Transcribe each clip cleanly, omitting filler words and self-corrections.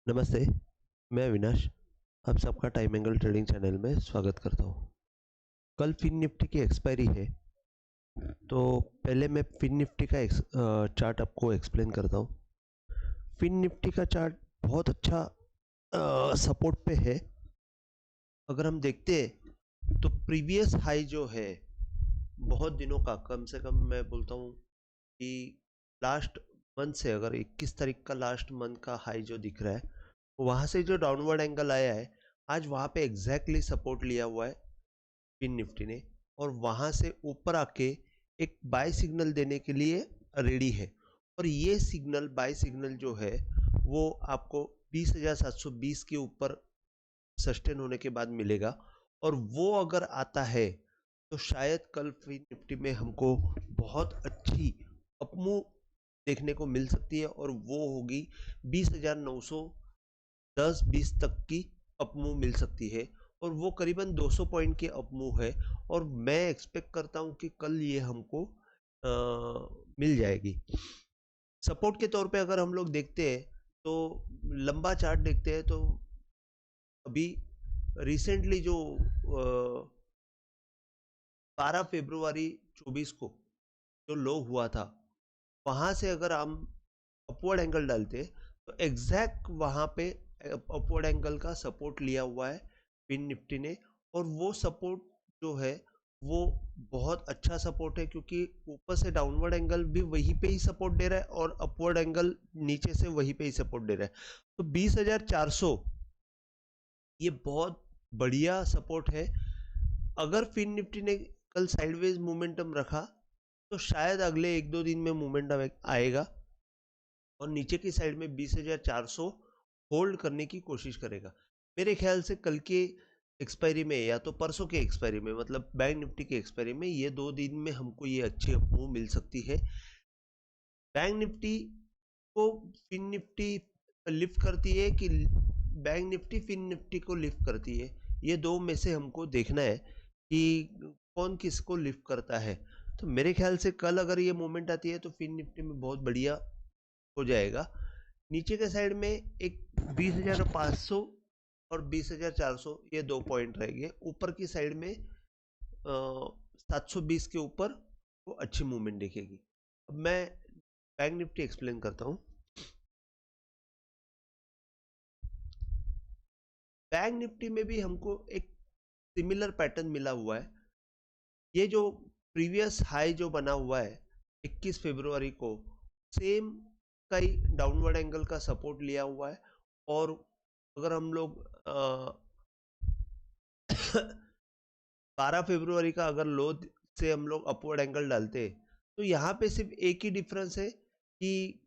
नमस्ते, मैं अविनाश। आप सबका टाइम एंगल ट्रेडिंग चैनल में स्वागत करता हूँ। कल फिन निफ्टी की एक्सपायरी है, तो पहले मैं फिन निफ्टी का चार्ट आपको एक्सप्लेन करता हूँ। फिन निफ्टी का चार्ट बहुत अच्छा सपोर्ट पे है। अगर हम देखते हैं तो प्रीवियस हाई जो है बहुत दिनों का, कम से कम मैं बोलता हूँ कि लास्ट मंथ से, अगर 21 तारीख का लास्ट मंथ का हाई जो दिख रहा है, वहाँ से जो डाउनवर्ड एंगल आया है, आज वहाँ पे एग्जैक्टली सपोर्ट लिया हुआ है फिन निफ्टी ने, और वहाँ से ऊपर आके एक बाय सिग्नल देने के लिए रेडी है। और ये सिग्नल, बाय सिग्नल जो है, वो आपको 20,720 के ऊपर सस्टेन होने के बाद मिलेगा। और वो अगर आता है तो शायद कल फिन निफ्टी में हमको बहुत अच्छी अपमूव देखने को मिल सकती है, और वो होगी 20,910-20 तक की अपमूव मिल सकती है। और वो करीबन 200 पॉइंट की अपमूव है, और मैं एक्सपेक्ट करता हूँ कि कल ये हमको मिल जाएगी। सपोर्ट के तौर पे अगर हम लोग देखते हैं तो लंबा चार्ट देखते हैं, तो अभी रिसेंटली जो 12 फरवरी 24 को जो लो हुआ था, वहां से अगर हम अपवर्ड एंगल डालते तो एग्जैक्ट वहां पे अपवर्ड एंगल का सपोर्ट लिया हुआ है पिन निफ्टी ने। और वो सपोर्ट जो है वो बहुत अच्छा सपोर्ट है, क्योंकि ऊपर से डाउनवर्ड एंगल भी वहीं पे ही सपोर्ट दे रहा है, और अपवर्ड एंगल नीचे से वहीं पे ही सपोर्ट दे रहा है। तो 20,400 ये बहुत बढ़िया सपोर्ट है। अगर फिन निफ्टी ने कल साइडवेज मोमेंटम रखा तो शायद अगले एक दो दिन में मोमेंटम आएगा, और नीचे की साइड में 20,400 होल्ड करने की कोशिश करेगा। मेरे ख्याल से कल के एक्सपायरी में, या तो परसों के एक्सपायरी में, मतलब बैंक निफ्टी के एक्सपायरी में, ये 2 दिन में हमको ये अच्छी अपमूव मिल सकती है। बैंक निफ्टी को फिन निफ्टी लिफ्ट करती है कि बैंक निफ्टी फिन निफ्टी को लिफ्ट करती है, ये दो में से हमको देखना है कि कौन किसको लिफ्ट करता है। तो मेरे ख्याल से कल अगर ये मूवमेंट आती है तो फिन निफ्टी में बहुत बढ़िया हो जाएगा। नीचे के साइड में एक 20,500 और 20,400, ये 2 पॉइंट रहेंगे। ऊपर की साइड में 720 के ऊपर वो अच्छी मूवमेंट दिखेगी। अब मैं बैंक निफ्टी एक्सप्लेन करता हूँ। बैंक निफ्टी में भी हमको एक सिमिलर पैटर्न मिला हुआ है। ये जो प्रीवियस हाई जो बना हुआ है 21 फरवरी को, सेम कई डाउनवर्ड एंगल का सपोर्ट लिया हुआ है। और अगर हम लोग 12 फरवरी का अगर लो से हम लोग अपवर्ड एंगल डालते, तो यहाँ पे सिर्फ एक ही डिफरेंस है कि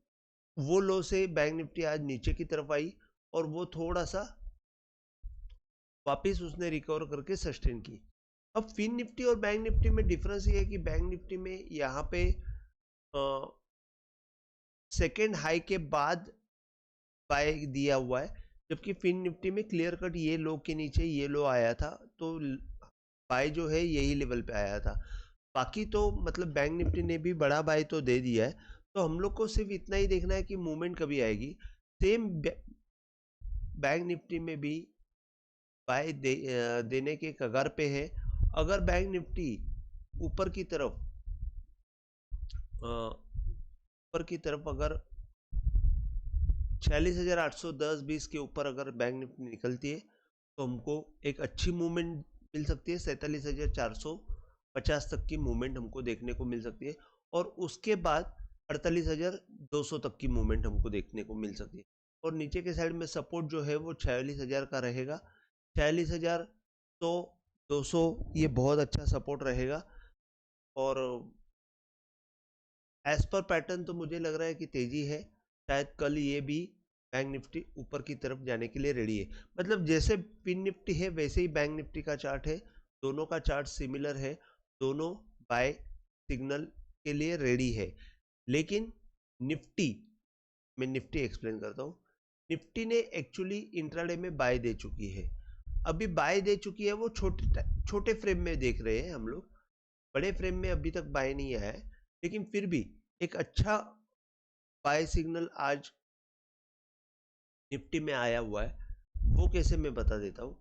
वो लो से बैंक निफ्टी आज नीचे की तरफ आई, और वो थोड़ा सा वापस उसने रिकवर करके सस्टेन की। अब फिन निफ्टी और बैंक निफ्टी में डिफरेंस ये है कि बैंक निफ्टी में यहाँ पे सेकेंड हाई के बाद बाय दिया हुआ है, जबकि फिन निफ्टी में क्लियर कट ये लो के नीचे ये लो आया था, तो बाय जो है यही लेवल पे आया था। बाकी तो मतलब बैंक निफ्टी ने भी बड़ा बाय तो दे दिया है। तो हम लोग को सिर्फ इतना ही देखना है कि मूवमेंट कभी आएगी। सेम बैंक निफ्टी में भी बाय देने के कगार पे है। अगर बैंक निफ्टी ऊपर की तरफ ऊपर की तरफ अगर 46,810-20 के ऊपर अगर बैंक निफ्टी निकलती है, तो हमको एक अच्छी मूवमेंट मिल सकती है। 47,450 तक की मूवमेंट हमको देखने को मिल सकती है, और उसके बाद 48,200 तक की मूवमेंट हमको देखने को मिल सकती है। और नीचे के साइड में सपोर्ट जो है वो 46,000 का रहेगा। 46,100-200 ये बहुत अच्छा सपोर्ट रहेगा। और एज पर पैटर्न तो मुझे लग रहा है कि तेजी है, शायद कल ये भी बैंक निफ्टी ऊपर की तरफ जाने के लिए रेडी है। मतलब जैसे पिन निफ्टी है वैसे ही बैंक निफ्टी का चार्ट है, दोनों का चार्ट सिमिलर है, दोनों बाय सिग्नल के लिए रेडी है। लेकिन निफ्टी, मैं निफ्टी एक्सप्लेन करता हूँ। निफ्टी ने एक्चुअली इंट्राडे में बाय दे चुकी है। अभी बाय दे चुकी है, वो छोटे छोटे फ्रेम में देख रहे हैं हम लोग, बड़े फ्रेम में अभी तक बाय नहीं आया है। लेकिन फिर भी एक अच्छा बाय सिग्नल आज निफ्टी में आया हुआ है, वो कैसे मैं बता देता हूँ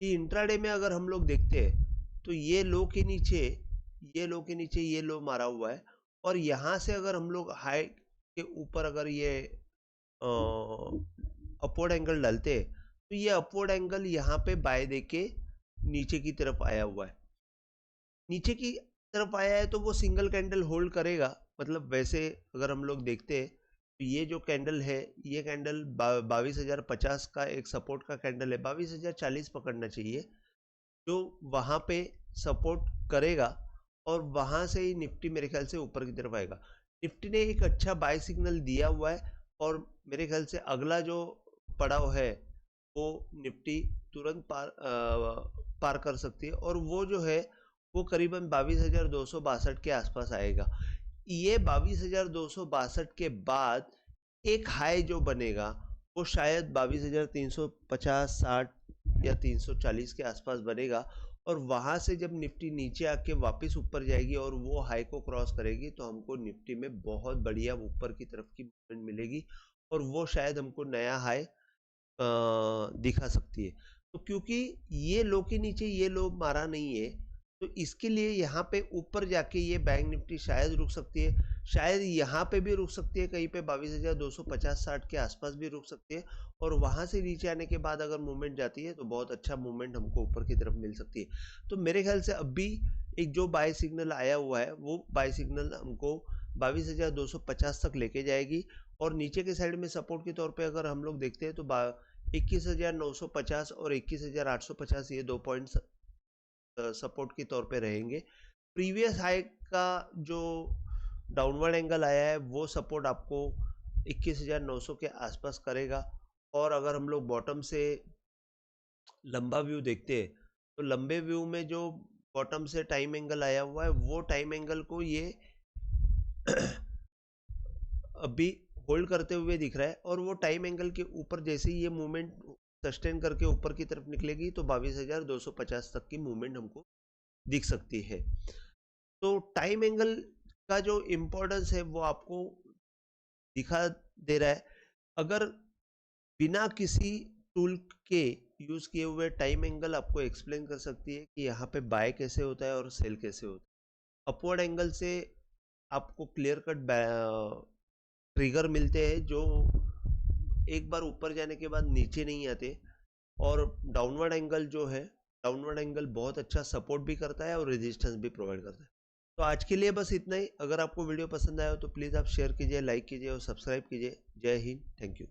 कि इंट्राडे में अगर हम लोग देखते हैं तो ये लो के नीचे ये लो मारा हुआ है, और यहाँ से अगर हम लोग हाई के ऊपर अगर ये अपवर्ड एंगल डालते हैं तो ये अपवर्ड एंगल यहाँ पे बाय दे के नीचे की तरफ आया हुआ है। नीचे की तरफ आया है तो वो सिंगल कैंडल होल्ड करेगा। मतलब वैसे अगर हम लोग देखते हैं तो ये जो कैंडल है, ये कैंडल 22,050 का एक सपोर्ट का कैंडल है, 22,040 पकड़ना चाहिए, जो वहाँ पे सपोर्ट करेगा और वहाँ से ही निफ्टी मेरे ख्याल से ऊपर की तरफ आएगा। निफ्टी ने एक अच्छा बाय सिग्नल दिया हुआ है और मेरे ख्याल से अगला जो पड़ाव है वो निफ्टी तुरंत पार कर सकती है, और वो जो है वो करीबन 22,262 के आसपास आएगा। ये 22,262 के बाद एक हाई जो बनेगा वो शायद 22,350, 60 या 340 के आसपास बनेगा, और वहां से जब निफ्टी नीचे आके वापस ऊपर जाएगी और वो हाई को क्रॉस करेगी तो हमको निफ्टी में बहुत बढ़िया ऊपर की तरफ की मूवमेंट मिलेगी, और वो शायद हमको नया हाई दिखा सकती है। तो क्योंकि ये लो के नीचे ये लो मारा नहीं है, तो इसके लिए यहाँ पे ऊपर जाके ये बैंक निफ्टी शायद रुक सकती है, शायद यहाँ पे भी रुक सकती है, कहीं पे 22,250-60 के आसपास भी रुक सकती है, और वहां से नीचे आने के बाद अगर मूवमेंट जाती है तो बहुत अच्छा मूवमेंट हमको ऊपर की तरफ मिल सकती है। तो मेरे ख्याल से अभी एक जो बाय सिग्नल आया हुआ है वो बाय सिग्नल हमको 22,250 तक लेके जाएगी, और नीचे के साइड में सपोर्ट के तौर पे अगर हम लोग देखते हैं तो 21,950 और 21,850 ये 2 पॉइंट्स सपोर्ट के तौर पे रहेंगे। प्रीवियस हाई का जो डाउनवर्ड एंगल आया है वो सपोर्ट आपको 21,900 के आसपास करेगा, और अगर हम लोग बॉटम से लंबा व्यू देखते हैं तो लंबे व्यू में जो बॉटम से टाइम एंगल आया हुआ है वो टाइम एंगल को ये अभी होल्ड करते हुए दिख रहा है, और वो टाइम एंगल के ऊपर जैसे ही ये मूवमेंट सस्टेन करके ऊपर की तरफ निकलेगी तो 22,250 तक की मूवमेंट हमको दिख सकती है। तो टाइम एंगल का जो इम्पोर्टेंस है वो आपको दिखा दे रहा है। अगर बिना किसी टूल के यूज किए हुए टाइम एंगल आपको एक्सप्लेन कर सकती है कि यहाँ पे बाय कैसे होता है और सेल कैसे होता है। अपवर्ड एंगल से आपको क्लियर कट ट्रिगर मिलते हैं जो एक बार ऊपर जाने के बाद नीचे नहीं आते, और डाउनवर्ड एंगल जो है, डाउनवर्ड एंगल बहुत अच्छा सपोर्ट भी करता है और रेजिस्टेंस भी प्रोवाइड करता है। तो आज के लिए बस इतना ही। अगर आपको वीडियो पसंद आया हो तो प्लीज़ आप शेयर कीजिए, लाइक कीजिए और सब्सक्राइब कीजिए। जय हिंद, थैंक यू।